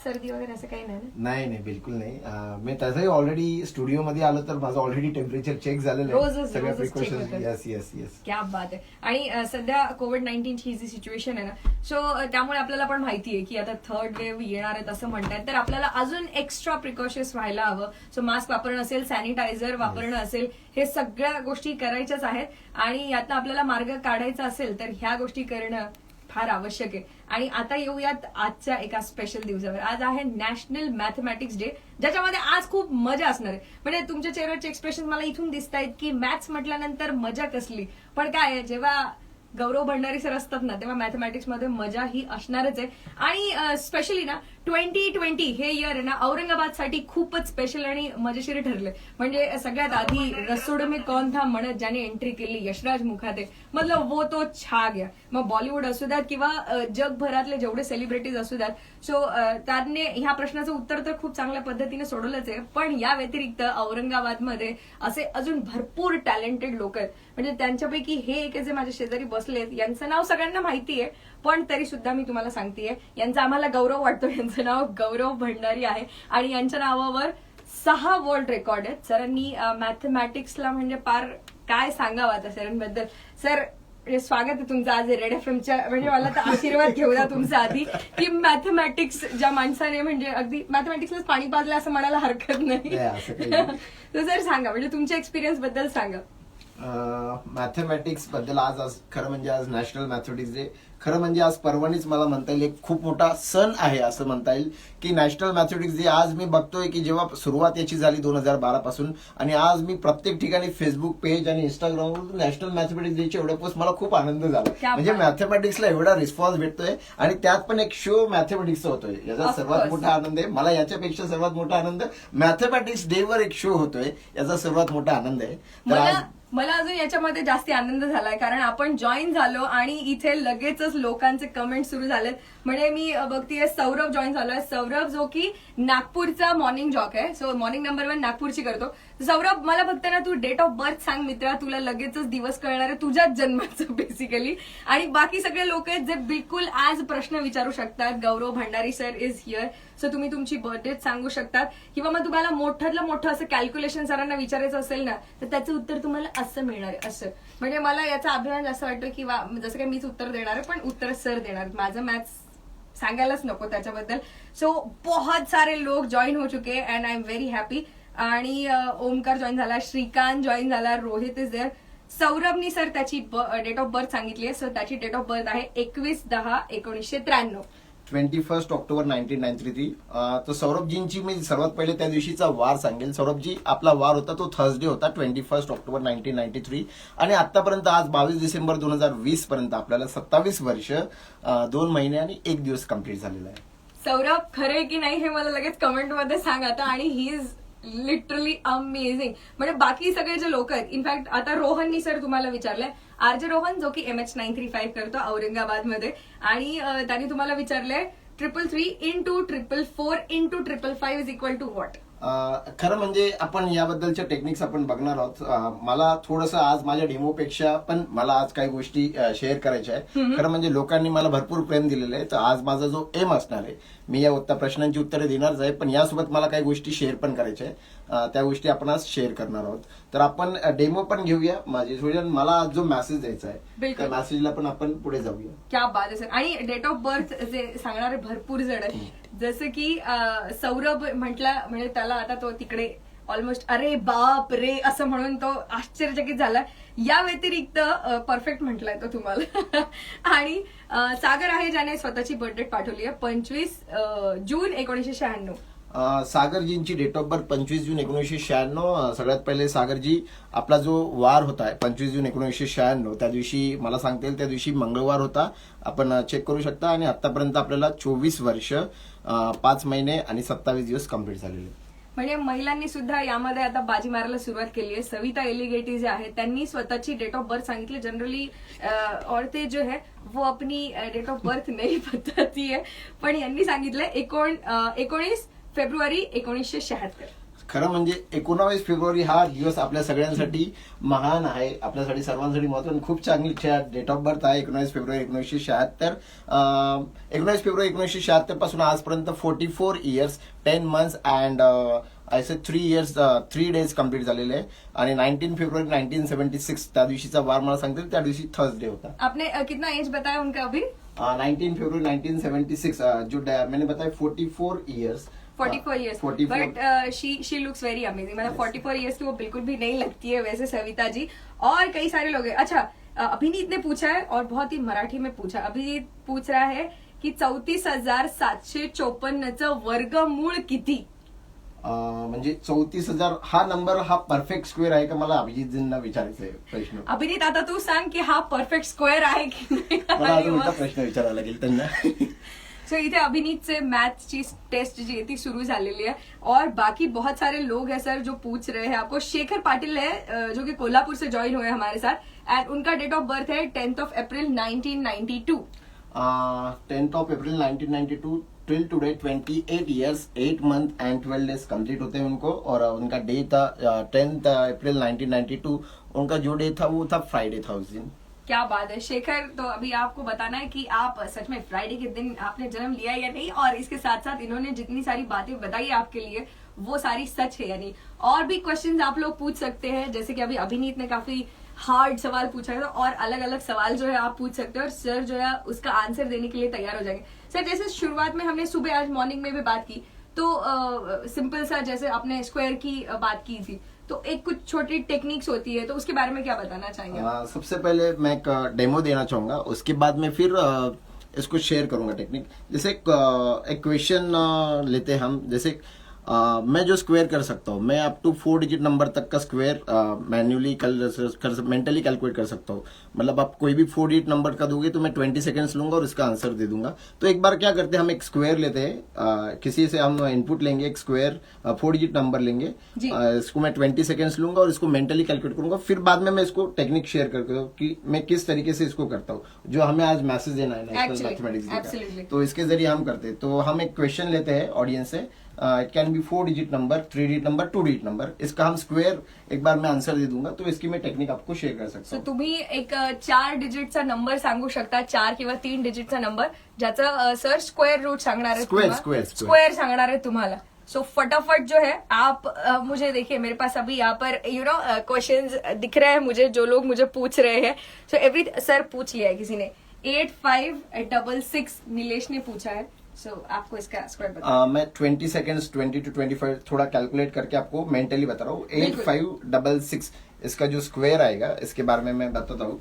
ताप सर्दी वगैरे असं काही नाही ना? नाही बिलकुल नाही. मी तसंही ऑलरेडी स्टुडिओमध्ये आलो तर माझं ऑलरेडी टेम्परेचर चेक झालेलं आहे. सगळ्या प्रिकॉशन्स. Yes yes yes. क्या बात आहे. आणि सध्या कोविड-19 ही जी सिच्युएशन आहे ना, सो त्यामुळे आपल्याला पण माहिती आहे की आता थर्ड वेव्ह येणार आहेत असं म्हणतात, तर आपल्याला अजून एक्स्ट्रा प्रिकॉशन्स व्हायला हवं. सो मास्क वापरणं असेल, सॅनिटायझर वापरणं असेल, हे सगळ्या गोष्टी करायच्याच आहेत. आणि यातनं आपल्याला मार्ग काढायचा असेल तर ह्या गोष्टी करणं फार आवश्यक आहे. आणि आता येऊयात आजच्या एका स्पेशल दिवसावर. आज आहे नॅशनल मॅथमॅटिक्स डे, ज्याच्यामध्ये आज खूप मजा असणार आहे. म्हणजे तुमच्या चेहऱ्याचे एक्सप्रेशन मला इथून दिसत आहेत की मॅथ्स म्हटल्यानंतर मजा कसली. पण काय आहे, जेव्हा गौरव भंडारी सर असतात ना, तेव्हा मॅथमॅटिक्स मध्ये मजा ही असणारच आहे. आणि स्पेशली ना 2020 हे इयर आहे ना औरंगाबादसाठी खूपच स्पेशल आणि मजेशीर ठरले. म्हणजे सगळ्यात आधी रसोड में कौन था म्हणत ज्याने एंट्री केली यशराज मुखाते, मतलब वो तो छा गया. मग बॉलिवूड असू द्यात किंवा जगभरातले जेवढे सेलिब्रिटीज असू द्यात, सो त्याने ह्या प्रश्नाचं उत्तर तर खूप चांगल्या पद्धतीने सोडवलंच आहे. पण या व्यतिरिक्त औरंगाबादमध्ये असे अजून भरपूर टॅलेंटेड लोक आहेत. म्हणजे त्यांच्यापैकी हे एक जे माझ्या शेजारी बसलेत, यांचं नाव सगळ्यांना माहिती आहे, पण तरी सुद्धा मी तुम्हाला सांगतेय, यांचा आम्हाला गौरव वाटतो. यांचं नाव गौरव भंडारी आहे आणि यांच्या नावावर 6 वर्ल्ड रेकॉर्ड आहेत. सरांनी मॅथमॅटिक्सला म्हणजे फार काय सांगावं आता सरांबद्दल. सर स्वागत आहे तुमचं आज रेड एफएमच्या. म्हणजे मला तर आशीर्वाद घेऊ द्या तुमचा आधी की मॅथमॅटिक्स ज्या माणसाने म्हणजे अगदी मॅथमॅटिक्सलाच पाणी पाजलं असं म्हणायला हरकत नाही. तर सर सांगा, म्हणजे तुमच्या एक्सपिरियन्स बद्दल सांगा. मॅथमॅटिक्स बद्दल आज खरं म्हणजे आज नॅशनल मॅथमॅटिक्स डे. खरं म्हणजे आज परवानीच मला म्हणता येईल एक खूप मोठा सण आहे असं म्हणता येईल की नॅशनल मॅथमॅटिक्स डे. आज मी बघतोय की जेव्हा सुरुवात याची झाली 2012 पासून, आणि आज मी प्रत्येक ठिकाणी फेसबुक पेज आणि इंस्टाग्रामवर नॅशनल मॅथमॅटिक्स डेचे एवढे पोस्ट, मला खूप आनंद झाला. म्हणजे मॅथमॅटिक्सला एवढा रिस्पॉन्स भेटतोय आणि त्यात पण एक शो मॅथमॅटिक्सचा होतोय, याचा सर्वात मोठा आनंद आहे मला. याच्यापेक्षा सर्वात मोठा आनंद मॅथमॅटिक्स डे वर एक शो होतोय, याचा सर्वात मोठा आनंद आहे. तर मला अजून याच्यामध्ये जास्ती आनंद झालाय कारण आपण जॉईन झालो आणि इथे लगेचच लोकांचे कमेंट सुरू झालेत. म्हणजे मी बघतीये सौरभ जॉईन झालोय. सौरभ जो की नागपूरचा मॉर्निंग जॉक आहे, सो मॉर्निंग नंबर 1 नागपूरची करतो. सौरभ, मला फक्त ना तू डेट ऑफ बर्थ सांग मित्रा, तुला लगेचच दिवस कळणार आहे तुझ्याच जन्माचं बेसिकली. आणि बाकी सगळे लोक आहेत जे बिलकुल आज प्रश्न विचारू शकतात. गौरव भंडारी सर इज हिअर, सो तुम्ही तुमची बर्थडेट सांगू शकतात किंवा मग तुम्हाला मोठ्यातलं मोठं असं कॅल्क्युलेशन सरांना विचारायचं असेल ना, तर त्याचं उत्तर तुम्हाला असं मिळणार आहे. असं म्हणजे मला याचा अभिमान जास्त वाटतो की जसं काही मीच उत्तर देणार आहे, पण उत्तर सर देणार. माझं मॅथ्स सांगायलाच नको त्याच्याबद्दल. सो बहुत सारे लोक जॉईन हो चुके and I am very happy. आणि ओमकार जॉईन झाला, श्रीकांत जॉईन झाला, रोहित इज देअर. सौरभनी सर त्याची डेट ऑफ बर्थ सांगितली आहे, सो त्याची डेट ऑफ बर्थ आहे 21/10/1993. 21 ऑक्टोबर 1993. तर सौरभजींची मी सर्वात पहिले त्या दिवशीचा वार सांगेल. सौरभजी, आपला वार होता तो थर्सडे होता 21 ऑक्टोबर 1993. आणि आतापर्यंत आज 22 डिसेंबर 2020 पर्यंत आपल्याला 27 वर्ष 2 महिने आणि 1 दिवस कंप्लीट झालेला आहे. सौरभ, खरंय की नाही हे मला लगेच कमेंटमध्ये सांग आता. आणि ही इज लिटरली अमेझिंग. म्हणजे बाकी सगळे जे लोक आहेत, इनफॅक्ट आता रोहननी सर तुम्हाला विचारलंय, आरजे रोहन जो की MH935 करतो औरंगाबादमध्ये, आणि त्यांनी तुम्हाला विचारलंय 333 into 444 into 555 is equal to what. खरं म्हणजे आपण याबद्दलच्या टेक्निक्स आपण बघणार आहोत. मला थोडंसं आज माझ्या डेमोपेक्षा पण मला आज काही गोष्टी शेअर करायच्या आहेत. खरं म्हणजे लोकांनी मला भरपूर प्रेम दिलेलं आहे, तर आज माझा जो एम असणार आहे, मी या प्रश्नांची उत्तरे देणारच आहे, पण यासोबत मला काही गोष्टी शेअर पण करायच्या आहेत. त्या गोष्टी आपण आज शेअर करणार आहोत. तर आपण डेमो पण घेऊया. माझे मला आज जो मेसेज द्यायचा आहे त्या मेसेजला पण आपण पुढे जाऊया. क्या बात आहे सर. आणि डेट ऑफ बर्थ जे सांगणारे भरपूर जण आहेत, जसं की सौरभ म्हटला, म्हणजे त्याला आता तो तिकडे ऑलमोस्ट अरे बाप रे असं म्हणून तो आश्चर्यचकित झाला. या व्यतिरिक्त परफेक्ट म्हटलाय तो तुम्हाला. आणि सागर आहे ज्याने स्वतःची बर्थडे पाठवली आहे 25 जून 1996. सागरजींची डेट ऑफ बर्थ 25 जून 1996. सगळ्यात पहिले सागरजी, आपला जो वार होता 25 जून 1996, त्या दिवशी मला सांगता येईल त्या दिवशी मंगळवार होता. आपण चेक करू शकता. आणि आतापर्यंत आपल्याला 24 वर्ष 5 महिने आणि 27 दिवस कंप्लीट झालेले. म्हणजे महिलांनी सुद्धा यामध्ये आता बाजी मारायला सुरुवात केली आहे. सविता एलिगेटी जे आहे त्यांनी स्वतःची डेट ऑफ बर्थ सांगितली. जनरली औरतें जो है वो अपनी डेट ऑफ बर्थ नहीं बताती है, पण यांनी सांगितलंय 19 फेब्रुवारी 1976. खरं म्हणजे 19 फेब्रुवारी हा दिवस आपल्या सगळ्यांसाठी महान आहे, आपल्यासाठी सर्वांसाठी महत्त्वाचा खूप चांगली डेट ऑफ बर्थ आहे 19 फेब्रुवारी 1976. 19 फेब्रुवारी 1976 पासून आजपर्यंत 44 इयर्स 10 मंथ्स अँड असे 3 इयर्स 3 डेज कम्प्लीट झालेले आहे. आणि 19 फेब्रुवारी 1976 त्या दिवशीचा वार मला सांगतील, त्या दिवशी थर्सडे होता. आपने कितना एज बताया उनका अभी? 19 फरवरी 1976 जो मैंने बताया 44 years. 44 years. 44. But she looks very amazing. मतलब 44 years की वो बिल्कुल भी नहीं लगती है वैसे सविता जी. और कई सारे लोग हैं. अच्छा, अभिनीत ने पूछा है और बहुत ही मराठी में पूछा. अभिनीत पूछ रहा है की 34,754चं वर्गमूळ किती? म्हणजे 34,000 हा नंबर हा परफेक्ट स्क्वेअर आहे का, मला अभिजितजींना विचारायचा आहे प्रश्न. अभिनीत आता तू सांग की हा परफेक्ट स्क्वेअर आहे की मला अजून मोठा नाही. प्रश्न विचारावा लागेल त्यांना. सो इथे अभिनीतचे मॅथ्सची टेस्ट जी आहे ती सुरू झालेली आहे. और बाकी बहुत सारे लोग हैं सर जो पूछ रहे हैं आपको. शेखर पाटिल है जो कि कोल्हापुर से ज्वाइन हुए हमारे साथ एंड उनका डेट ऑफ बर्थ है 10th of April 1992. 10th of April 1992 till today 28 years 8 month and 12 days complete होते हैं उनको. और उनका डे था 10th अप्रैल 1992. उनका जो डे था वो था फ्राइडे था उस दिन. क्या बात है शेखर. तो अभी आपको बताना है कि आप सच में फ्राइडे के दिन आपने जन्म लिया या नहीं, और इसके साथ साथ इन्होंने जितनी सारी बातें बताई आपके लिए वो सारी सच है या नहीं. और भी क्वेश्चंस आप लोग पूछ सकते हैं, जैसे कि अभी अभिनीत ने काफी हार्ड सवाल पूछा है, और अलग अलग सवाल जो है आप पूछ सकते हैं और सर जो है उसका आंसर देने के लिए तैयार हो जाएंगे. सर जैसे शुरुआत में हमने सुबह आज मॉर्निंग में भी बात की, तो सिंपल सा जैसे आपने स्क्वायर की बात की थी, तो एक कुछ छोटी टेक्निक्स होती है, तो उसके बारे में क्या बताना चाहेंगे? सबसे पहले मैं एक डेमो देना चाहूंगा, उसके बाद में फिर इसको शेयर करूंगा टेक्निक. जैसे एक क्वेश्चन लेते हैं हम. जैसे मैं जो स्क्वायर कर सकता हूँ, मैं अप टू 4 डिजिट नंबर तक का स्क्वायर मैन्युअली मेंटली कैलकुलेट कर सकता हूँ. मतलब आप कोई भी 4 डिजिट नंबर का दोगे तो मैं 20 सेकंड्स लूंगा और इसका आंसर दे दूंगा. तो एक बार क्या करते हैं, हम एक स्क्वायर लेते हैं, किसी से हम इनपुट लेंगे, एक स्क्वायर 4 डिजिट नंबर लेंगे, इसको मैं 20 सेकंड्स लूंगा और इसको मेंटली कैलकुलेट करूंगा. फिर बाद में मैं इसको टेक्निक शेयर करके दूँ कि मैं किस तरीके से इसको करता हूँ, जो हमें आज मैसेज देना है नेशनल मैथमेटिक्स. तो इसके जरिए हम करते हैं. तो हम एक क्वेश्चन लेते हैं ऑडियंस से. It can be 4 digit number, 3 digit number, 2 digit number. इसका हम स्क्वेअर एक बार मैं आन्सर दे दूंगा, तो इसकी मैं टेक्निक आपको शेअर कर सकतो. सो तुम्ही एक 4 डिजिटचा नंबर सांगू शकता, 4 किंवा 3 डिजिटचा नंबर, ज्याचा सर स्क्वेअर रूट सांगणार आहे, स्क्वेअर सांगणार आहे तुम्हाला. सो फटाफट जो है आप मुझे देखिए, मेरे पास अभी यहाँ पर क्वेश्चंस दिख रहे हैं मुझे, जो लोग मुझे पूछ रहे हैं. सो एवरी सर पूछ लिया है किसी ने. 8566 नीलेश ने पूछा है. सो आपको इसका स्क्वायर बताओ. मैं 20 सेकंड्स 20 to 25 थोड़ा कैलकुलेट करके आपको मेंटली बता रहा हूँ. 8566 इसका जो स्क्वायर आएगा, इसके बारे में मैं बताता हूँ.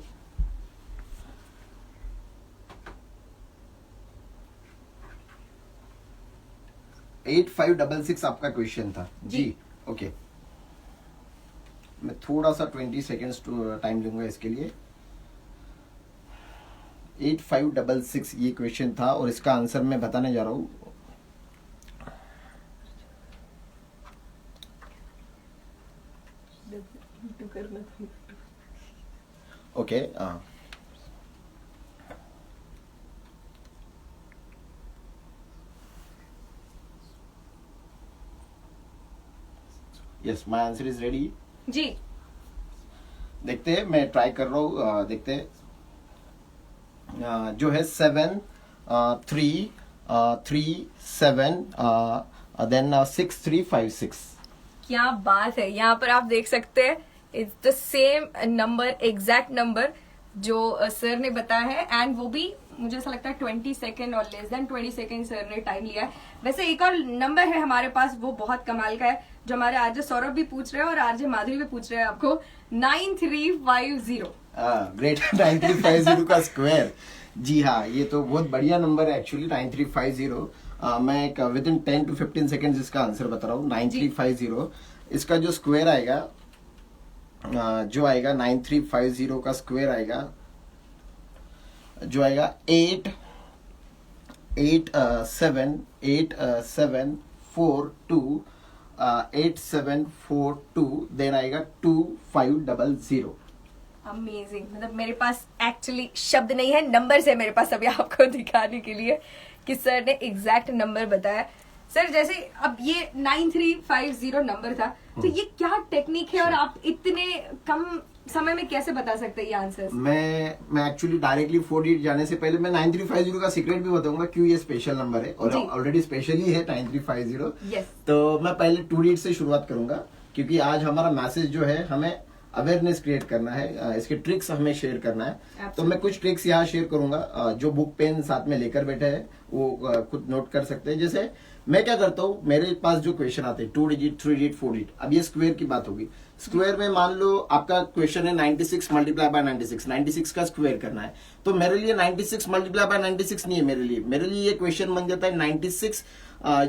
8566 आपका क्वेश्चन था जी. ओके, मैं थोड़ा सा 20 सेकंड्स टाइम लूंगा इसके लिए. 8566 ये क्वेश्चन था और इसका आंसर मैं बताने जा रहा हूँ. Okay, yes, my answer is ready जी. देखते हैं, मैं ट्राई कर रहा हूँ. देखते हैं. जो है 7 3 3 7 देन 6 3 5 6. क्या बात है. यहाँ पर आप देख सकते हैं, it's the same number, exact number जो सर ने बताया है. एंड वो भी मुझे ऐसा लगता है 20 सेकेंड और लेस देन 20 सेकेंड सर ने टाइम लिया है. वैसे एक और नंबर है हमारे पास, वो बहुत कमाल का है, जो हमारे आरजे सौरभ भी पूछ रहे हैं और आरजे माधुरी भी पूछ रहे हैं आपको. 9350. ग्रेट. 9350 का स्क्वायर. जी हाँ, ये तो बहुत बढ़िया नंबर है एक्चुअली. 9350. मैं विद इन 10 to 15 सेकेंड्स इसका आंसर बता रहा हूँ. 9350 इसका जो स्क्वायर आएगा, जो आएगा 9350 का स्क्वायर आएगा, जो आएगा 8 8 7 8 7 4 2 8742. देन आएगा 2500. अमेजिंग. मतलब मेरे पास एक्चुअली शब्द नहीं है, नंबर है मेरे पास अभी आपको दिखाने के लिए कि सर ने एग्जैक्ट नंबर बताया. सर जैसे अब ये 9350 नंबर था, तो ये क्या टेक्निक है और आप इतने कम समय में कैसे बता सकते हैं ये आंसर? मैं एक्चुअली डायरेक्टली 4 डिजिट जाने से पहले मैं 9350 का सीक्रेट भी बताऊंगा क्यों ये स्पेशल नंबर है, और जी। ऑलरेडी स्पेशल ही है 9350। यस। तो मैं पहले 2 डिजिट से शुरुआत करूंगा, क्योंकि आज हमारा मैसेज जो है हमें अवेयरनेस क्रिएट करना है, इसके ट्रिक्स हमें शेयर करना है। तो मैं कुछ ट्रिक्स यहाँ शेयर करूंगा, जो बुक पेन साथ में लेकर बैठे हैं वो खुद नोट कर सकते हैं। जैसे मैं क्या करता हूँ, मेरे पास जो क्वेश्चन आते हैं 2 डिजिट, 3 डिजिट, 4 डिजिट, अब ये स्क्वायर की बात होगी। स्क्वायर में मान लो आपका क्वेश्चन है 96 मल्टीप्लाई बाय 96 का स्क्वायर करना है, तो मेरे लिए 96 मल्टीप्लाई बाय 96 नहीं है। मेरे लिए ये क्वेश्चन बन जाता है 96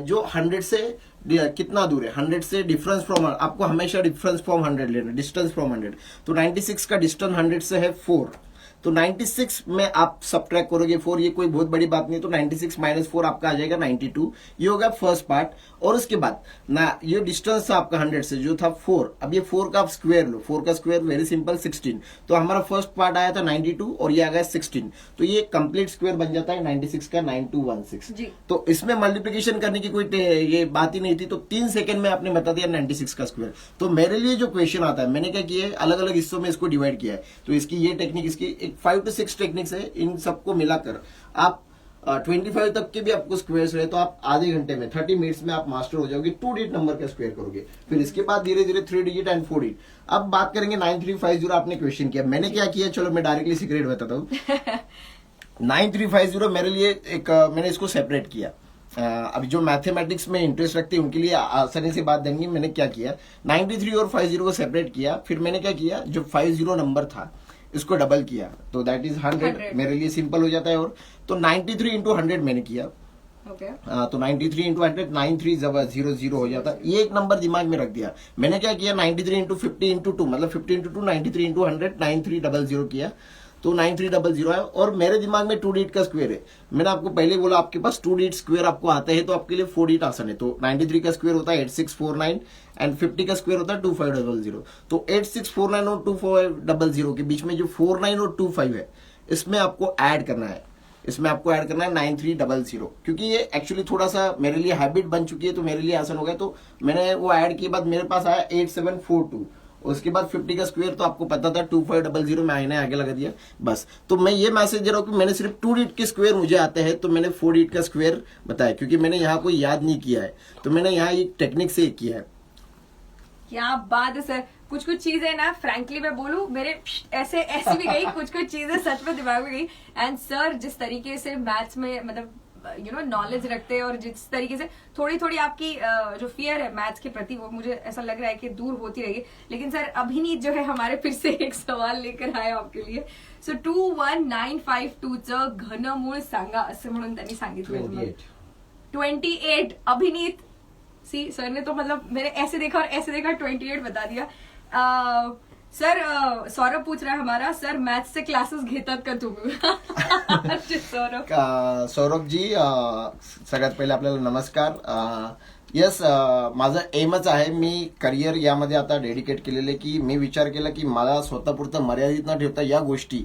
जो 100 से कितना दूर है, 100 से डिफरेंस फ्रॉम, आपको हमेशा डिफरेंस फ्रॉम 100 लेना, डिस्टेंस फ्रॉम 100। तो 96 का डिस्टेंस 100 से है 4, तो 96 में आप सब्ट्रैक्ट करोगे 4, ये कोई बहुत बड़ी बात नहीं। तो 96 माइनस 4 आपका आ जाएगा 92। ये होगा फर्स्ट पार्ट। और उसके बाद ना ये डिस्टेंस था आपका 100 से जो था 4, अब ये 4 का आप स्क्वायर लो, 4 का स्क्वायर वेरी सिंपल 16। तो हमारा फर्स्ट पार्ट आया था 92 और ये आ गया 16, तो ये कंप्लीट स्क्वायर बन जाता है 96 का 9216 जी। तो इसमें मल्टीप्लिकेशन करने की कोई ये बात ही नहीं थी। तो 3 सेकंड में आपने बता दिया 96 का स्क्वायर। तो मेरे लिए जो क्वेश्चन आता है, मैंने क्या किया है, अलग अलग हिस्सों में इसको डिवाइड किया है। तो इसकी ये टेक्निक, इसकी 5 to 6 टेक्निक्स है, इन सबको मिलाकर आप 25 तक के भी आपको स्क्वायर्स रहे तो आप आधे घंटे में 30 मिनट्स में आप मास्टर हो जाओगे, 2 डिजिट नंबर का स्क्वायर करोगे। फिर इसके बाद धीरे धीरे 3 डिजिट एंड 4 डिजिट। अब बात करेंगे 9350, आपने क्वेश्चन किया, मैंने क्या किया, चलो मैं डायरेक्टली सीक्रेट बताता हूँ। 9350 मेरे लिए एक मैंने इसको सेपरेट किया। अभी जो मैथमेटिक्स में इंटरेस्ट रखते हैं उनके लिए आसानी से बात देंगे। मैंने क्या किया, 93 और 50 को सेपरेट किया। फिर मैंने क्या किया, जो 50 नंबर था इसको डबल किया, तो दैट इज 100। मेरे लिए सिंपल हो जाता है। और तो 93 इंटू 100 मैंने किया। ओके। तो 93 इंटू 100, 93 जब 00 हो जाता। ये एक नंबर दिमाग में रख दिया। मैंने क्या किया, 93 इंटू 50 इंटू 2, मतलब 50 इंटू 2, 93 इंटू 100, 9300 किया, तो 9300 है। और मेरे दिमाग में 2 डिजिट का स्क्वायर है। मैंने आपको पहले बोला आपके पास 2 डिजिट स्क्वायर आपको आते हैं तो आपके लिए 4 डिजिट आसान है। तो 93 का स्क्वायर होता है 8649 एंड 50 का स्क्वायर होता है 2500। तो 8649 और 2500 के बीच में जो 49 और 25 है, इसमें आपको ऐड करना है। 9300, क्योंकि ये एक्चुअली थोड़ा सा मेरे लिए हैबिट बन चुकी है तो मेरे लिए आसान हो गया। तो मैंने वो ऐड किए बाद मेरे पास आया 8742। उसके बाद 50 का स्क्वायर तो आपको पता था 2500 में आईने आगे लगा दिया बस। तो मैं ये मैसेज दे रहा हूँ कि मैंने सिर्फ 2 डिजिट के स्क्वायर मुझे आते हैं, तो मैंने 4 डिजिट का स्क्वायर बताया, क्योंकि मैंने यहाँ कोई याद नहीं किया है, तो मैंने यहाँ एक टेक्निक से किया है। क्या बात है सर। कुछ चीजें ना फ्रैंकली मैं बोलूं मेरे ऐसी भी गई, कुछ चीजें सच में दिमाग में गई। एंड सर जिस तरीके से मैथ्स में मतलब नॉलेज रखते हैं और जिस तरीके से थोड़ी आपकी जो फियर है मैथ्स के प्रति वो मुझे ऐसा लग रहा है कि दूर होती रहेगी। लेकिन सर अभिनीत जो है हमारे फिर से एक सवाल लेकर आए आपके लिए। सो 21952 चं घनमूळ सांगा असं म्हणून त्यांनी सांगितलं। 28 अभिनीत सी सर ने तो मतलब मैंने ऐसे देखा और ऐसे देखा 28 बता दिया। सर सौरभ पूछ रहा है हमारा, सर मैथ्स से क्लासेस घेतात का तुम्ही? सौरभ जी सगळ्यात पहिले आपल्याला नमस्कार। यस, माझं एमच आहे, मी करिअर यामध्ये आता डेडिकेट केलेले की मी विचार केला की मला स्वतःपुरतं मर्यादित न ठेवता या गोष्टी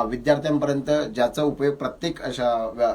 विद्यार्थ्यांपर्यंत ज्याचा उपयोग प्रत्येक अशा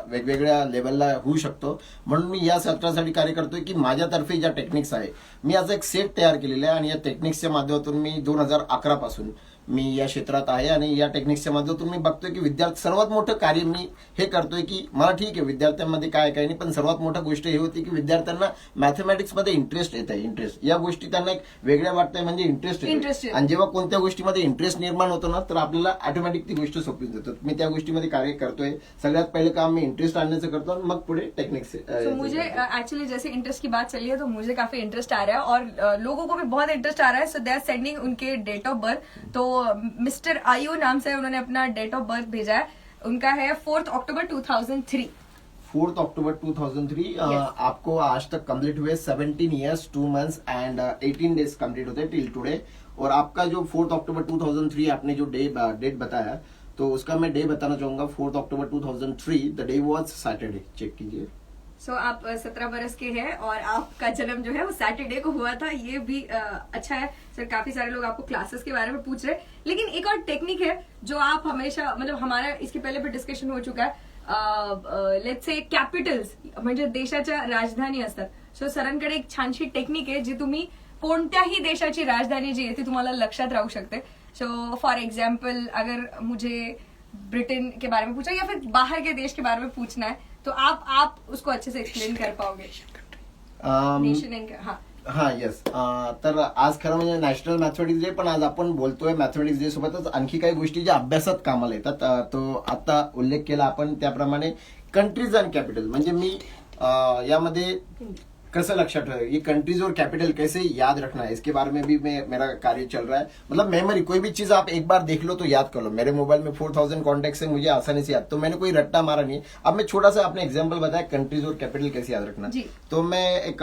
वेगवेगळ्या लेवलला होऊ शकतो, म्हणून मी या सत्रासाठी कार्य करतोय की माझ्यातर्फे ज्या टेक्निक्स आहे मी याचा एक सेट तयार केलेला आहे आणि या टेक्निक्सच्या माध्यमातून मी 2011 पासून मी या क्षेत्रात आहे आणि या टेक्निक्सच्या माध्यमातून मी बघतोय की विद्यार्थी सर्वात मोठं कार्य मी हे करतोय की मला ठीक आहे विद्यार्थ्यांमध्ये काय काही नाही, पण सर्वात मोठं गोष्ट ही होती की विद्यार्थ्यांना मॅथमॅटिक्समध्ये इंटरेस्ट येत आहे। इंटरेस्ट या गोष्टी त्यांना एक वेगळ्या वाटतंय, म्हणजे इंटरेस्ट येतो आणि जेव्हा कोणत्या गोष्टीमध्ये इंटरेस्ट निर्माण होतो ना तर आपल्याला ऑटोमॅटिक ती गोष्ट सोपी जाते। मी त्या गोष्टीमध्ये कार्य करतोय। सगळ्यात पहिले काम मी इंटरेस्ट आणण्याचं करतो आणि मग पुढे टेक्निक्स। मुझे एक्चुअली जैसे इंटरेस्ट की बात चली है तो मुझे काफी इंटरेस्ट आ रहा है और लोगों को भी बहुत इंटरेस्ट आ रहा है। सो दे आर सेंडिंग उनके डेट ऑफ बर्थ। तो मिस्टर आयु नाम से उन्होंने अपना डेट ऑफ बर्थ भेजा है, उनका है 4 अक्टूबर 2003। 4 अक्टूबर 2003। आपको आज तक कंप्लीट हुए 17 years 2 months and 18 days complete होते टिल टुडे। और आपका जो 4 अक्टूबर 2003 आपने जो डेट बताया तो उसका मैं डे बताना चाहूंगा। 4 October 2003 the day was Saturday. Check कीजिए। सो आप 17 बरस के हैं और आपका जन्म जो है वो सैटरडे को हुआ था। ये भी अच्छा है सर। काफी सारे लोग आपको क्लासेस के बारे में पूछ रहे हैं, लेकिन एक और टेक्निक है जो आप हमेशा मतलब हमारा इसके पहले भी डिस्कशन हो चुका है। लेट्स से कॅपिटल्स म्हणजे देशाच्या राजधानी असतात, सो सरांकडे एक छानशी टेक्निक आहे जी तुम्ही कोणत्याही देशाची राजधानी जी आहे ती तुम्हाला लक्षात राहू शकते. सो फॉर एग्जाम्पल अगर मुझे ब्रिटेन के बारे में पूछा या फिर बाहर के देश के बारे में पूछना है तो आप उसको अच्छे से एक्सप्लेन कर पाओगे. नेशन हा येस. तर आज खरं म्हणजे नॅशनल मॅथमॅटिक्स डे, पण आज आपण बोलतोय मॅथमॅटिक्स डे सोबतच आणखी काही गोष्टी ज्या अभ्यासात कामाला येतात. तो आता उल्लेख केला आपण त्याप्रमाणे कंट्रीज अँड कॅपिटल. म्हणजे मी यामध्ये कैसे लक्षात ठेवे, ये कंट्रीज और कैपिटल कैसे याद रखना है, इसके बारे में भी मेरा कार्य चल रहा है. मतलब मेमोरी, कोई भी चीज आप एक बार देख लो तो याद कर लो. मेरे मोबाइल में 4000 कॉन्टेक्ट है, मुझे आसानी से याद, तो मैंने कोई रट्टा मारा नहीं. अब मैं छोटा सा आपने एग्जांपल बताया कंट्रीज और कैपिटल कैसे याद रखना. तो मैं एक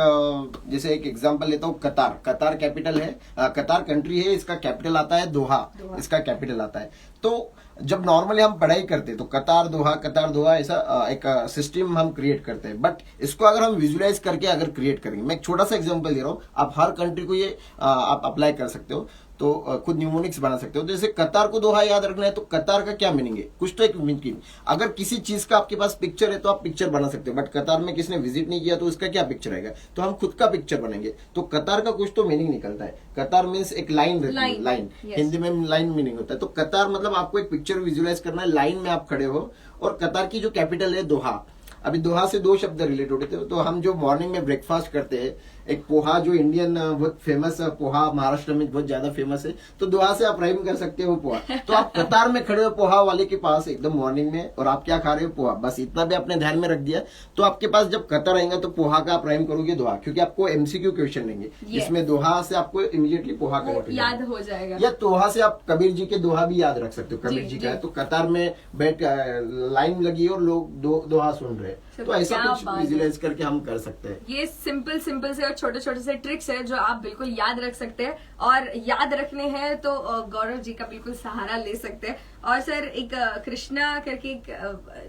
जैसे एक एग्जांपल लेता हूँ. कतार. कतार कैपिटल है, कतार कंट्री है, इसका कैपिटल आता है दोहा. इसका कैपिटल आता है. तो जब नॉर्मली हम पढ़ाई करते हैं तो कतार दोहा ऐसा एक सिस्टम हम क्रिएट करते हैं. बट इसको अगर हम विजुअलाइज करके अगर क्रिएट करेंगे, मैं एक छोटा सा एग्जांपल दे रहा हूँ, आप हर कंट्री को ये आप अप्लाई कर सकते हो. तो खुद न्यूमोनिक्स बना सकते हो. जैसे कतार को दोहा याद रखना है तो कतार का क्या मीनिंग है, कुछ तो एक मीनिंग. अगर किसी चीज का आपके पास पिक्चर है तो आप पिक्चर बना सकते हो. बट कतार में किसने विजिट नहीं किया तो उसका क्या पिक्चर आएगा, तो हम खुद का पिक्चर बनेंगे. तो कतार का कुछ तो मीनिंग निकलता है. कतार मीन्स एक लाइन रहती है, लाइन. हिंदी में लाइन मीनिंग होता है. तो कतार मतलब आपको एक पिक्चर विजुअलाइज करना है, लाइन में आप खड़े हो. और कतार की जो कैपिटल है दोहा. अभी दोहा से दो शब्द रिलेट होते थे. तो हम जो मॉर्निंग में ब्रेकफास्ट करते हैं, एक पोहा जो इंडियन बहुत फेमस पोहा महाराष्ट्र में बहुत ज्यादा फेमस है, तो दोहा से आप राइम कर सकते हो पोहा. तो आप कतार में खड़े हो पोहा वाले के पास एकदम मॉर्निंग में, और आप क्या खा रहे हो, पोहा. बस इतना भी आपने ध्यान में रख दिया तो आपके पास जब कतार आएगा तो पोहा का आप राइम करोगे दोहा, क्योंकि आपको एमसीक्यू क्वेश्चन लेंगे. इसमें दोहा से आपको इमीडिएटली पोहा कनेक्ट याद हो जाएगा. या दोहा से आप कबीर जी के दोहा भी याद रख सकते हो. कबीर जी का है तो कतार में बैठ लाइन लगी और लोग दोहा सुन रहे हैं. तो ऐसा कुछ विजुअलाइज करके हम कर सकते हैं. ये सिंपल से और छोटे छोटे से ट्रिक्स है जो आप बिल्कुल याद रख सकते हैं. और याद रखने हैं तो गौरव जी का बिल्कुल सहारा ले सकते हैं. और सर एक कृष्णा करके एक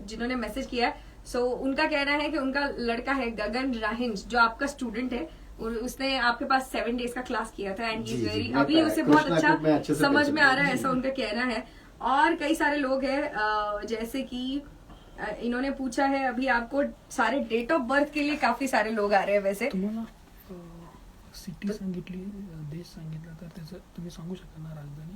जिन्होंने मैसेज किया है, सो उनका कहना है कि उनका लड़का है गगन राहिंज जो आपका स्टूडेंट है, उसने आपके पास 7 डेज का क्लास किया था एंड ही वेरी, अभी उसे बहुत अच्छा समझ में आ रहा है, ऐसा उनका कहना है. और कई सारे लोग हैं जैसे कि इन्होंने पूछा है अभी आपको सारे डेट ऑफ बर्थ के लिए काफी सारे लोग आ रहे हैं. वैसे तुम्हाला सिटी सांगितली, देश सांगितला तर त्याचं तुम्ही सांगू शकता ना राजधानी.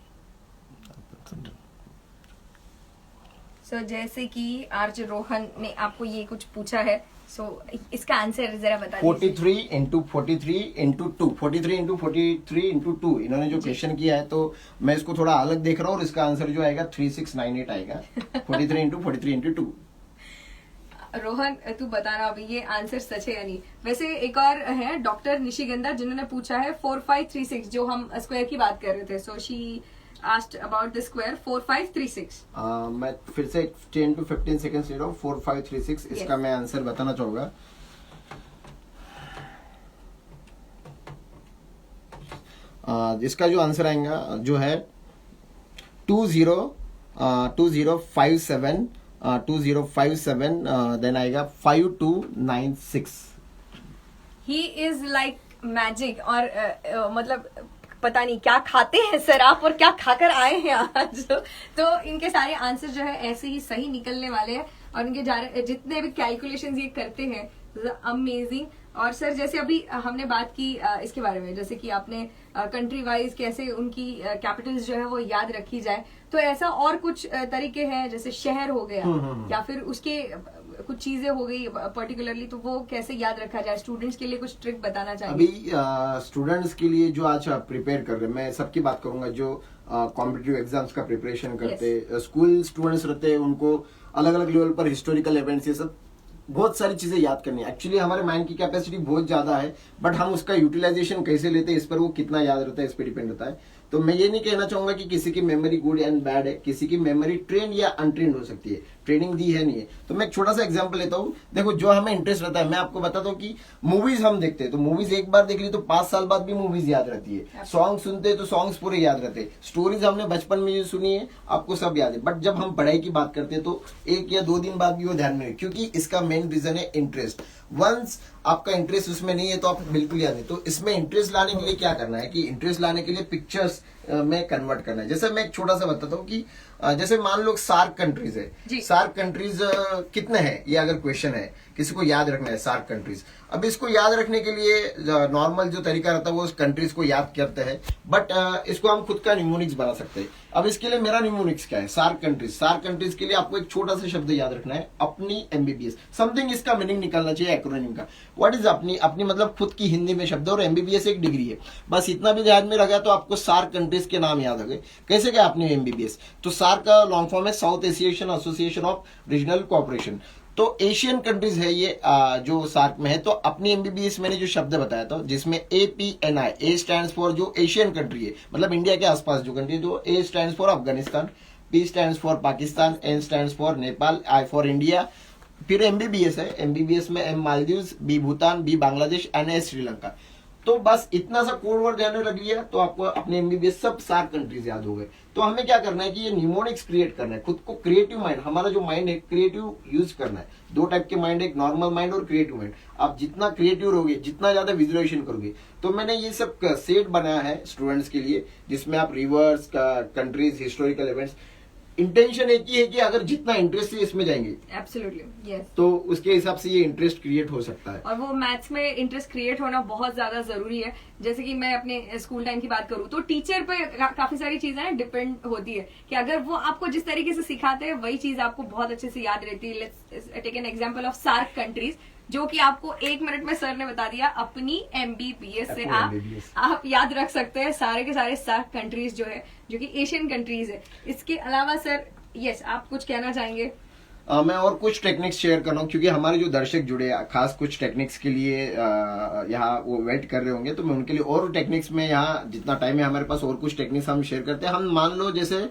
सो जैसे कि आरजे रोहन ने आपको ये कुछ पूछा है, सो इसका आंसर जरा बता दीजिए. 43 into 43 into 2, 43 into 43 into 2 इन्होंने जो क्वेश्चन किया है, तो मैं इसको थोड़ा अलग देख रहा हूँ और इसका आंसर जो आएगा 3698 आएगा. 43 into 43 into 2. रोहन तू बताना अभी ये आंसर सच है या नहीं. वैसे एक और है डॉक्टर निशिगंधा जिन्होंने पूछा है 4536, जो हम स्क्वायर की बात कर रहे थे. So she asked about the square 4536. मैं फिर से 10 to 15 सेकंड्स ले रहा हूँ. 4536 इसका मैं आंसर बताना चाहूंगा. इसका जो आंसर आएगा जो है 2057 देन आएगा 5296. He is like magic. और मतलब पता नहीं क्या खाते हैं सर आप और क्या खाकर आए हैं आज. तो इनके सारे आंसर जो है ऐसे ही सही निकलने वाले हैं. और इनके जितने भी कैलकुलेशंस ये करते हैं अमेजिंग. और सर जैसे अभी हमने बात की इसके बारे में, जैसे कि आपने कंट्री वाइज कैसे उनकी कैपिटल्स जो है वो याद रखी जाए, तो ऐसा और कुछ तरीके हैं जैसे शहर हो गया या फिर उसके कुछ चीजें हो गई पर्टिकुलरली, तो वो कैसे याद रखा जाए. स्टूडेंट्स के लिए कुछ ट्रिक बताना चाहिए. अभी स्टूडेंट्स के लिए जो आज प्रिपेयर कर रहे हैं, मैं सबकी बात करूंगा जो कॉम्पिटिटिव एग्जाम्स का प्रिपरेशन करते स्कूल स्टूडेंट्स रहते हैं, उनको अलग अलग लेवल पर हिस्टोरिकल इवेंट्स ये सब बहुत सारी चीजें याद करनी है. एक्चुअली हमारे माइंड की कैपेसिटी बहुत ज्यादा है, बट हम उसका यूटिलाइजेशन कैसे लेते हैं इस पर वो कितना याद रहता है इस पर डिपेंड होता है. तो मैं ये नहीं कहना चाहूंगा कि किसी की मेमोरी गुड एंड बैड है, किसी की मेमोरी ट्रेंड या अनट्रेंड हो सकती है. ट्रेनिंग दी है नहीं है. तो मैं एक छोटा सा एग्जांपल लेता हूँ. देखो जो हमें इंटरेस्ट रहता है, मैं आपको बताता हूँ कि मूवीज हम देखते हैं तो मूवीज एक बार देख ली तो 5 साल बाद भी मूवीज याद रहती है. सॉन्ग सुनते हैं तो सॉन्ग्स पूरे याद रहते हैं. स्टोरीज हमने बचपन में जो सुनी है आपको सब याद है. बट जब हम पढ़ाई की बात करते हैं तो 1 या 2 दिन बाद भी वो ध्यान में है, क्योंकि इसका मेन रीजन है इंटरेस्ट. वंस आपका इंटरेस्ट उसमें नहीं है तो आप बिल्कुल याद नहीं. तो इसमें इंटरेस्ट लाने के लिए क्या करना है कि इंटरेस्ट लाने के लिए पिक्चर्स में कन्वर्ट करना है. जैसे मैं एक छोटा सा बताता हूँ कि जैसे मान लो सार्क कंट्रीज है. सार्क कंट्रीज कितने हैं ये अगर क्वेश्चन है किसी को याद रखना है सार्क कंट्रीज। अब इसको याद रखने के लिए नॉर्मल जो तरीका रहता है वो उस कंट्रीज को याद करते हैं, बट इसको हम खुद का न्यूमोनिक्स बना सकते हैं। अब इसके लिए मेरा न्यूमोनिक्स क्या है, सार्क कंट्रीज। सार्क कंट्रीज के लिए आपको एक छोटा सा शब्द याद रखना है, अपनी एमबीबीएस। समथिंग इसका मीनिंग निकलना चाहिए एक्रोनिम का। व्हाट इज अपनी? अपनी मतलब खुद की हिंदी में शब्द, और एमबीबीएस एक डिग्री है। बस इतना भी ध्यान में रखा तो आपको सार्क कंट्रीज के नाम याद हो गए। कैसे क्या अपनी एमबीबीएस? तो सार्क का लॉन्ग फॉर्म है south Asian association of regional cooperation. तो एशियन कंट्रीज है ये जो सार्क में है। तो अपनी एमबीबीएस मैंने जो शब्द बताया था जिसमें APNI, ए स्टैंड्स फॉर जो एशियन कंट्री है, मतलब इंडिया के आसपास जो कंट्री है, तो ए stands for Afghanistan, P stands for Pakistan, N stands for Nepal, I for India. फिर एमबीबीएस है, एमबीबीएस में M Maldives, B Bhutan, B Bangladesh, N Sri Lanka. तो बस इतना सा कोड वर्ड ध्यान में रख लिया तो आपको अपने एमबीबीएस सब सार्क कंट्रीज याद हो गए। तो हमें क्या करना है कि ये न्यूमोनिक्स क्रिएट करना है, खुद को क्रिएटिव माइंड, हमारा जो माइंड है क्रिएटिव यूज करना है। दो टाइप के माइंड है, एक नॉर्मल माइंड और क्रिएटिव माइंड। आप जितना क्रिएटिव रहोगे, जितना ज्यादा विजुअलाइजेशन करोगे। तो मैंने ये सब सेट बनाया है स्टूडेंट्स के लिए, जिसमें आप reverse countries, historical events. Intention एक ही है कि अगर जितना इंटरेस्ट है इसमें जाएंगे एब्सोल्युटली यस, तो उसके हिसाब से ये इंटरेस्ट क्रिएट हो सकता है। और वो मैथ्स में इंटरेस्ट क्रिएट होना बहुत ज्यादा जरूरी है। जैसे कि मैं अपने स्कूल टाइम की बात करूँ तो टीचर पे काफी सारी चीजें डिपेंड होती है कि अगर वो आपको जिस तरीके से सिखाते हैं वही चीज आपको बहुत अच्छे से याद रहती है। Let's take an example of SAARC countries, जो कि आपको 1 मिनट में सर ने बता दिया। अपनी एमबीबीएस से आप याद रख सकते हैं सारे के सारे सार्क कंट्रीज जो है, जो कि एशियन कंट्रीज है। इसके अलावा सर यस आप कुछ कहना चाहेंगे? मैं और कुछ टेक्निक्स शेयर कर रहा हूँ, क्योंकि हमारे जो दर्शक जुड़े खास कुछ टेक्निक्स के लिए यहाँ वो वेट कर रहे होंगे, तो मैं उनके लिए और टेक्निक्स में यहाँ जितना टाइम है हमारे पास और कुछ टेक्निक्स हम शेयर करते हैं। हम मान लो जैसे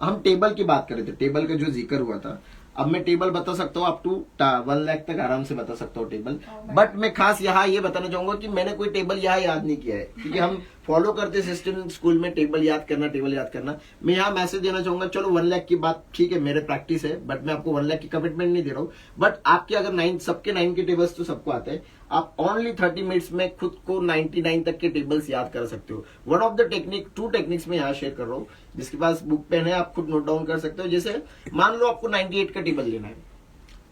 हम टेबल की बात कर रहे थे, टेबल का जो जिक्र हुआ था, अब मैं टेबल बता सकता हूँ अप टू 1 लाख तक आराम से बता सकता हूँ टेबल। बट मैं खास यहाँ ये बताना चाहूंगा कि मैंने कोई टेबल यहाँ याद नहीं किया है, क्योंकि हम फॉलो करते सिस्टम स्कूल में टेबल याद करना, टेबल याद करना। मैं यहाँ मैसेज देना चाहूंगा, चलो 1 लाख की बात ठीक है, मेरे प्रैक्टिस है, बट मैं आपको 1 लाख की कमिटमेंट नहीं दे रहा हूँ। बट आपके अगर 9 सबके 9 के टेबल्स तो सबको आते हैं, आप ओनली 30 मिनट्स में खुद को 99 तक के टेबल्स याद कर सकते हो। One of the technique, 2 techniques में यहाँ शेयर कर रहा हूँ, जिसके पास बुक पेन है आप खुद नोट डाउन कर सकते हो। जैसे मान लो आपको 98 का टेबल लेना है,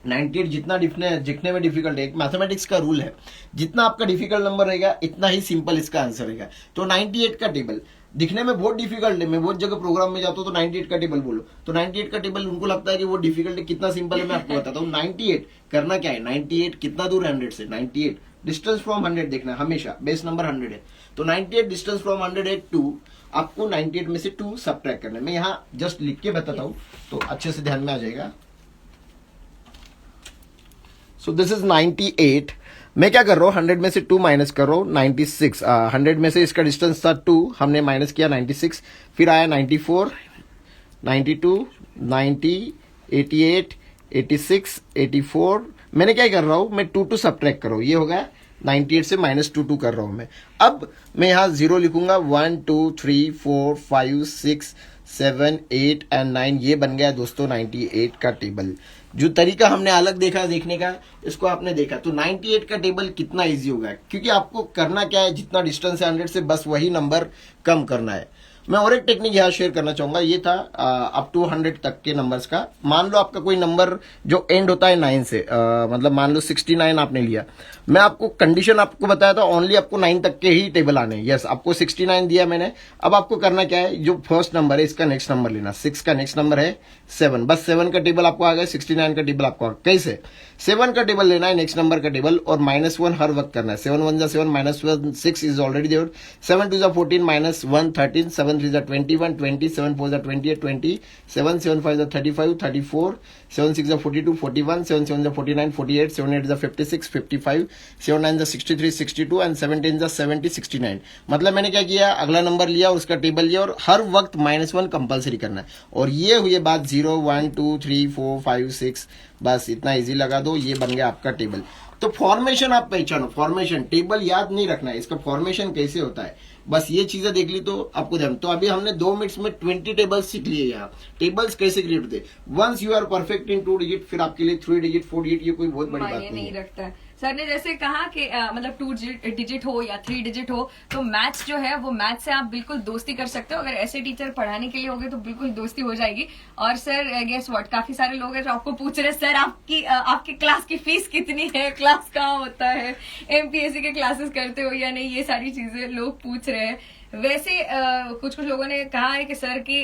98 जितना दिखने में डिफिकल्ट है, एक मैथमेटिक्स का रूल है, जितना आपका डिफिकल्ट नंबर रहेगा इतना ही सिंपल इसका आंसर रहेगा। तो 98 का टेबल दिखने में बहुत डिफिकल्ट है, मैं बहुत जगह प्रोग्राम में जाता हूँ तो 98 का टेबल बोलो, तो 98 का टेबल उनको लगता है कि वो डिफिकल्ट है, कितना सिंपल है मैं आपको बताता हूँ। 98 करना क्या है, 98 कितना दूर है 100 से, 98 डिस्टेंस फ्रॉम 100 देखना है हमेशा, बेस नंबर 100 है, तो 98 डिस्टेंस फ्रॉम 100 है 2, आपको 98 में से 2 सबट्रैक्ट करना है। मैं यहाँ जस्ट लिख के बताता हूँ तो अच्छे से ध्यान में आ जाएगा। So this is 98। मैं क्या कर रहा हूँ, 100 में से 2 माइनस कर रहा हूँ, 96। 100 में से इसका डिस्टेंस था 2, हमने माइनस किया 96, फिर आया 94, 92, 90, 88, 86, 84। मैंने क्या कर रहा हूँ, मैं 2 सबट्रैक्ट कर रहा हूँ, ये हो गया 98 से -2 कर रहा हूँ मैं। अब मैं यहाँ 0 लिखूंगा, 1 2 3 4 5 6 7 8 एंड 9, ये बन गया दोस्तों 98 का टेबल। जो तरीका हमने अलग देखा देखने का, इसको आपने देखा, तो 98 का टेबल कितना इजी होगा, क्योंकि आपको करना क्या है, जितना डिस्टेंस है 100 से बस वही नंबर कम करना है। मैं और एक टेक्निक यहाँ शेयर करना चाहूंगा, ये था अप टू 100 तक के नंबर्स का। मान लो आपका कोई नंबर जो एंड होता है 9 से, मतलब मान लो 69 आपने लिया, मैं आपको कंडीशन आपको बताया था ओनली आपको 9 तक के ही टेबल आने। यस, आपको 69 दिया मैंने। अब आपको करना क्या है, जो फर्स्ट नंबर है इसका नेक्स्ट नंबर लेना, 6 का नेक्स्ट नंबर है 7, बस 7 का टेबल आपको आ गया, 69 का टेबल आपको आ गया। कैसे, 7 का टेबल लेना है, नेक्स्ट नंबर का टेबल, और -1 हर वक्त करना है। 7 1 जा 7, -1 6 इज ऑलरेडी देयर, 7 2 जा 14, -1 13, 7 3 जा 21, 20, 7 4 जा 28, 20, 7 7 5 जा 35, 34, 7 6 जा 42, 41, 7 7 जा 49, 48, 7 8 जा 56, 55, 7 9 जा 63, 62 एंड 7 10 जा 70, 69। मतलब मैंने क्या किया, अगला नंबर लिया, उसका टेबल लिया, और हर वक्त -1 कंपलसरी करना है। और ये हुई बात 0 1 2 3 4 5 6, बस इतना इजी लगा दो, ये बन गया आपका टेबल। तो फॉर्मेशन आप पहचानो, फॉर्मेशन, टेबल याद नहीं रखना है, इसका फॉर्मेशन कैसे होता है, बस ये चीजें देख ली तो आपको ध्यान। तो अभी हमने 2 मिनट्स में 20 टेबल्स सीख लिए। यहाँ टेबल्स कैसे क्रिएट होते, once you are perfect in 2 digit, फिर आपके लिए 3 डिजिट 4 डिजिट ये कोई बहुत बड़ी बात नहीं रखता है। सर ने जैसे कहा कि मतलब 2 डिजिट हो या 3 डिजिट हो, तो मैथ्स जो है वो मैथ्स से आप बिल्कुल दोस्ती कर सकते हो। अगर ऐसे टीचर पढ़ाने के लिए होंगे तो बिल्कुल दोस्ती हो जाएगी। और सर गेस व्हाट, काफी सारे लोग हैं जो आपको पूछ रहे हैं सर आपकी क्लास की फीस कितनी है, क्लास कहाँ होता है, एमपीएससी के क्लासेस करते हो या नहीं, ये सारी चीजें लोग पूछ रहे हैं। वैसे कुछ लोगों ने कहा है कि सर की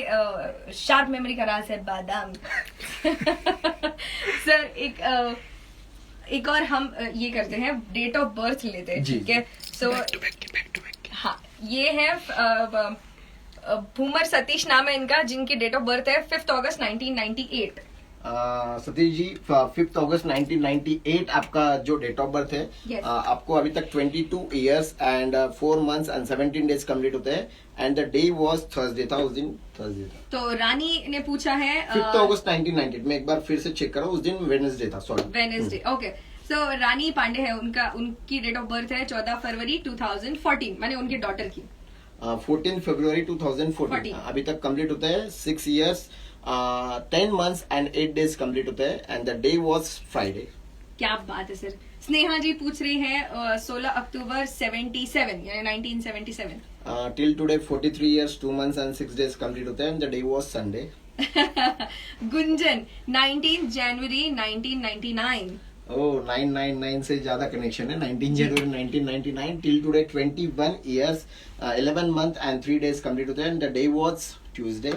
शार्प मेमोरी का राज है बादाम। सर एक और हम ये करते हैं, डेट ऑफ बर्थ लेते हैं, जी। ठीक है। सो हाँ, ये है भूमर सतीश नाम है इनका, जिनकी डेट ऑफ बर्थ है 5 अगस्त 1998। सतीश जी 5 अगस्त 1998 आपका जो डेट ऑफ बर्थ है। Yes. आपको अभी तक 22 years and 4 months and 17 days complete होते हैं and the day was Thursday था, उस दिन थर्सडे था। तो रानी ने पूछा है 5 अगस्त 1998 में एक बार फिर से चेक करो, उस दिन वेडनेसडे था, सॉरी वेनेसडे। ओके, सो रानी पांडे है उनकी डेट ऑफ बर्थ है 14 फरवरी 2014, माने उनकी डॉटर की। 14 फरवरी 2014। 14 अभी तक कंप्लीट होता है 6 years 10 months and 8 days complete होता है and the day was Friday. क्या बात है सर। स्नेहा जी पूछ रही है 16 अक्टूबर 77 यानी 1977। Till today 43 years 2 months and 6 days complete होता है and the day was Sunday. Gunjan 19 जनवरी 1999। ओह 999 से ज्यादा कनेक्शन है। 19 जनवरी 1999 till today 21 years 11 month and 3 days complete होते हैं and the day was Tuesday.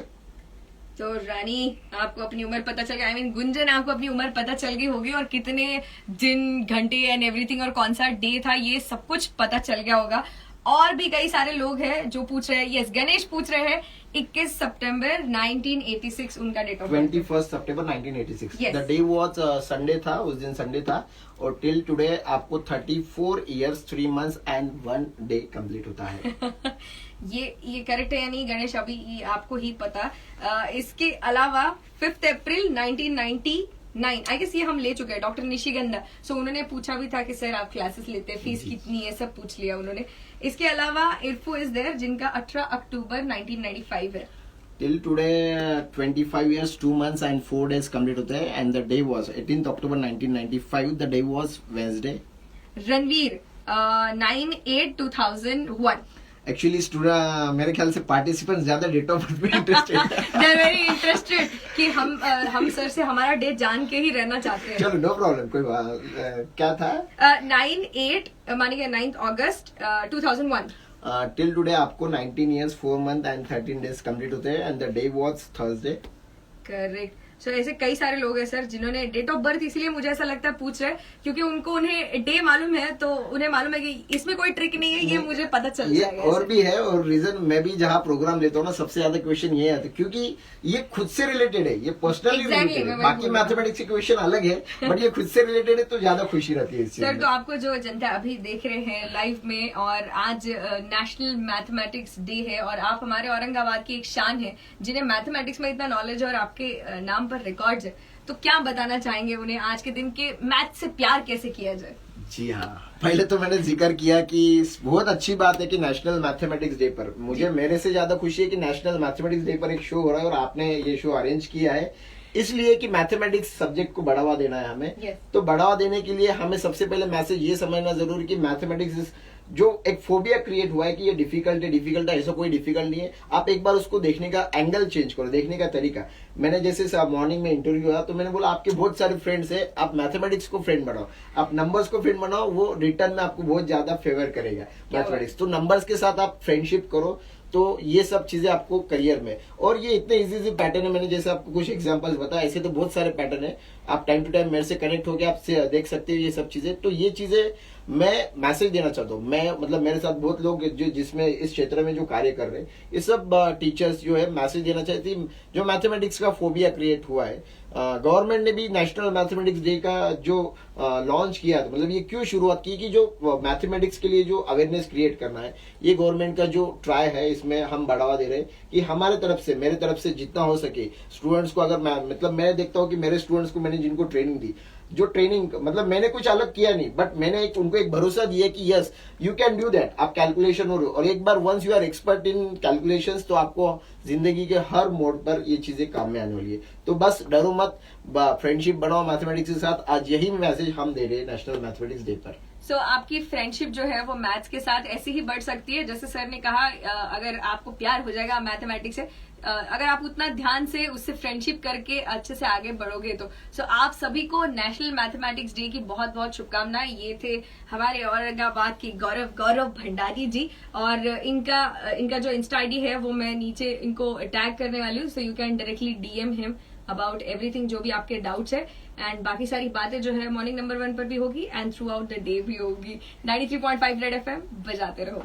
तो रानी आपको अपनी उम्र पता चल गया, आई मीन गुंजन आपको अपनी उम्र पता चल गई होगी और कितने दिन, घंटे एंड एवरीथिंग और कौन सा डे था ये सब कुछ पता चल गया होगा। और भी कई सारे लोग हैं जो पूछ रहे हैं। यस, गणेश पूछ रहे हैं 21 सितंबर 1986 उनका डेट ऑफ बर्थ। 21 सितंबर 1986। Yes. The day was Sunday था, उस दिन संडे था और टिल टुडे आपको 34 years 3 months and 1 day complete होता है। ये करेक्ट है या नहीं गणेश, अभी ये आपको ही पता। इसके अलावा 5 अप्रैल 1999, आई गेस ये हम ले चुके हैं, डॉक्टर निशिगंधा। सो उन्होंने पूछा भी था कि सर आप क्लासेस लेते हैं, फीस कितनी है, सब पूछ लिया उन्होंने। इसके अलावा इरफू इज देयर, जिनका 18 अक्टूबर 1995 है। Till today 25 years 2 months and 4 days complete होते हैं and the day was 18 October 1995। The day was Wednesday. Ranveer 9/8/2001। Actually student मेरे ख्याल से पार्टिसिपेंट ज्यादा डेट ऑफ बर्थ में इंटरेस्टेड है। दे आर वेरी इंटरेस्टेड कि हम सर से हमारा डेट जान के ही रहना चाहते हैं। चलो नो प्रॉब्लम, कोई बात क्या था। 9/8 मानी कि 9 अगस्त 2001। टिल टुडे आपको 19 years 4 month and 13 days complete होते हैं and the day was Thursday. Correct. So ऐसे कई सारे लोग हैं सर जिन्होंने डेट ऑफ बर्थ, इसलिए मुझे ऐसा लगता है पूछ रहे हैं क्योंकि उन्हें डे मालूम है, तो उन्हें मालूम है कि इसमें कोई ट्रिक नहीं है, ये मुझे पता चल ये जाएगा। और भी है, और रीजन मैं भी जहाँ प्रोग्राम लेता हूँ ना, सबसे ज्यादा क्वेश्चन ये आता है क्योंकि ये खुद से रिलेटेड है, ये पर्सनली Exactly, रिलेटेड मैं है। वही बाकी बोल रहा हूँ। मैथमेटिक्स के क्वेश्चन अलग है बट ये खुद से रिलेटेड है, तो ज्यादा खुशी रहती है इस चीज सर में। तो आपको जो जनता अभी देख रहे हैं लाइव में, और आज नेशनल मैथमेटिक्स डे है और आप हमारे औरंगाबाद की एक शान है जिन्हें मैथमेटिक्स में इतना नॉलेज और आपके नाम पर रिकॉर्ड्स है, तो क्या बताना चाहेंगे उन्हें आज के दिन के मैथ से प्यार कैसे किया जाए? जी हाँ, पहले तो मैंने जिक्र किया कि बहुत अच्छी बात है कि नेशनल मैथमेटिक्स डे पर मुझे मेरे से ज्यादा खुशी है कि नेशनल मैथमेटिक्स डे पर एक शो हो रहा है और आपने ये शो अरेंज किया है इसलिए कि मैथमेटिक्स सब्जेक्ट को बढ़ावा देना है हमें। Yes. तो बढ़ावा देने के लिए हमें सबसे पहले मैसेज ये समझना जरूरी कि मैथमेटिक्स जो एक फोबिया क्रिएट हुआ है कि ये डिफिकल्ट है, ऐसा कोई डिफिकल्ट नहीं है। आप एक बार उसको देखने का एंगल चेंज करो, देखने का तरीका। मैंने जैसे मॉर्निंग में इंटरव्यू हुआ तो मैंने बोला आपके बहुत सारे फ्रेंड्स हैं, आप मैथमेटिक्स को फ्रेंड बनाओ, आप नंबर्स को फ्रेंड बनाओ, वो रिटर्न में आपको बहुत ज्यादा फेवर करेगा मैथमेटिक्स। तो नंबर्स के साथ आप फ्रेंडशिप करो, तो ये सब चीजें आपको करियर में, और ये इतने इजी पैटर्न है, मैंने जैसे आपको कुछ एग्जांपल्स बताया, ऐसे तो बहुत सारे पैटर्न है। आप टाइम टू टाइम मेरे से कनेक्ट होकर आप देख सकते हो ये सब चीजें। तो ये चीजें मैं मैसेज देना चाहता हूँ। मैं मतलब मेरे साथ बहुत लोग जो जिसमें इस क्षेत्र में जो कार्य कर रहे हैं, ये सब टीचर्स जो है मैसेज देना चाहती है। जो मैथमेटिक्स का फोबिया क्रिएट हुआ है, गवर्नमेंट ने भी नेशनल मैथमेटिक्स डे का जो लॉन्च किया था, मतलब ये क्यों शुरुआत की कि जो मैथमेटिक्स के लिए जो अवेयरनेस क्रिएट करना है, ये गवर्नमेंट का जो ट्राई है, इसमें हम बढ़ावा दे रहे हैं कि हमारे तरफ से, मेरे तरफ से जितना हो सके स्टूडेंट्स को, अगर मैं देखता हूँ कि मेरे स्टूडेंट्स को मैंने जिनको ट्रेनिंग दी, जो ट्रेनिंग, मतलब मैंने कुछ अलग किया नहीं, बट मैंने उनको एक भरोसा दिया कि yes you can do that, आप कैलकुलेशन हो रहे हो, और एक बार once you are expert in calculations तो आपको जिंदगी के हर मोड पर ये चीजें काम में आने वाली है। तो बस डरो मत, फ्रेंडशिप बनाओ मैथमेटिक्स के साथ। आज यही मैसेज हम दे रहे हैं नेशनल मैथमेटिक्स डे पर। सो आपकी फ्रेंडशिप जो है वो मैथ्स के साथ ऐसे ही बढ़ सकती है, जैसे सर ने कहा, अगर आपको प्यार हो जाएगा मैथमेटिक्स से, अगर आप उतना ध्यान से उससे फ्रेंडशिप करके अच्छे से आगे बढ़ोगे तो। सो आप सभी को नेशनल मैथमेटिक्स डे की बहुत बहुत शुभकामनाएं। ये थे हमारे औरंगाबाद के गौरव भंडारी जी, और इनका जो इंस्टा आईडी है वो मैं नीचे इनको टैग करने वाली हूँ, so you can directly DM him about everything, जो भी आपके डाउट्स है। एंड बाकी सारी बातें जो है मॉर्निंग नंबर 1 पर भी होगी and through out the day भी होगी। 93.5 रेड एफएम बजाते रहो।